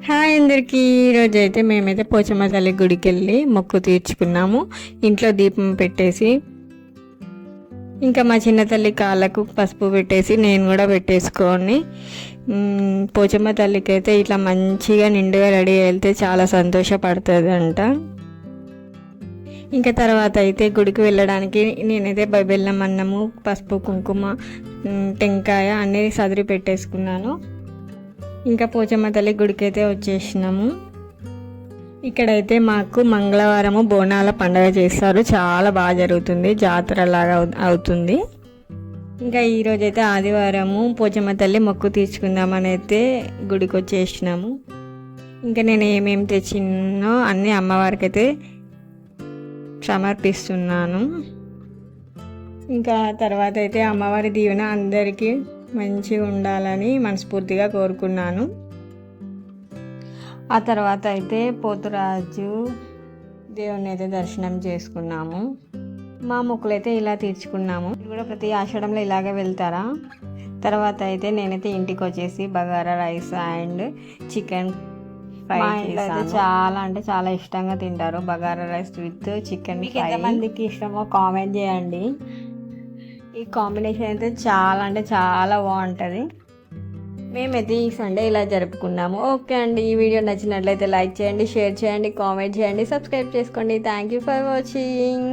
Hi అందరికీ. ఈరోజు అయితే మేమైతే పోచమ్మ తల్లి గుడికి వెళ్ళి మొక్కు తీర్చుకున్నాము. ఇంట్లో దీపం పెట్టేసి ఇంకా మా చిన్న తల్లి కాళ్ళకు పసుపు పెట్టేసి నేను కూడా పెట్టేసుకొని పోచమ్మ తల్లికి అయితే ఇట్లా మంచిగా నిండుగా రెడీ వెళ్తే చాలా సంతోషపడుతుంది అంట. ఇంకా తర్వాత అయితే గుడికి వెళ్ళడానికి నేనైతే బెల్లం అన్నము, పసుపు, కుంకుమ, టెంకాయ అన్నీ సదిరి పెట్టేసుకున్నాను. ఇంకా పోచమ్మ తల్లి గుడికి అయితే వచ్చేసినాము. ఇక్కడైతే మాకు మంగళవారము బోనాల పండుగ చేస్తారు, చాలా బాగా జరుగుతుంది, జాతర లాగా అవుతుంది. ఇంకా ఈరోజైతే ఆదివారము పోచమ్మ తల్లి మొక్కు తీర్చుకుందామని అయితే గుడికి వచ్చేసినాము. ఇంకా నేను ఏమేమి తెచ్చినో అన్నీ అమ్మవారికి అయితే సమర్పిస్తున్నాను. ఇంకా తర్వాత అయితే అమ్మవారి దీవెన అందరికీ మంచిగా ఉండాలని మనస్ఫూర్తిగా కోరుకున్నాను. ఆ తర్వాత అయితే పోతురాజు దేవుని అయితే దర్శనం చేసుకున్నాము. మా మొక్కులైతే ఇలా తీర్చుకున్నాము. కూడా ప్రతి ఆషాఢంలో ఇలాగే వెళ్తారా? తర్వాత అయితే నేనైతే ఇంటికి వచ్చేసి bagara rice and chicken fry చేశాను. చాలా అంటే చాలా ఇష్టంగా తింటారు bagara rice with chicken fry. ఎంతమందికి ఇష్టమో కామెంట్ చేయండి. ఈ కాంబినేషన్ అయితే చాలా అంటే చాలా బాగుంటుంది. మేమైతే ఈ సండే ఇలా జరుపుకున్నాము. ఓకే అండి, ఈ వీడియో నచ్చినట్లయితే లైక్ చేయండి, షేర్ చేయండి, కామెంట్ చేయండి, సబ్స్క్రైబ్ చేసుకోండి. Thank you for watching.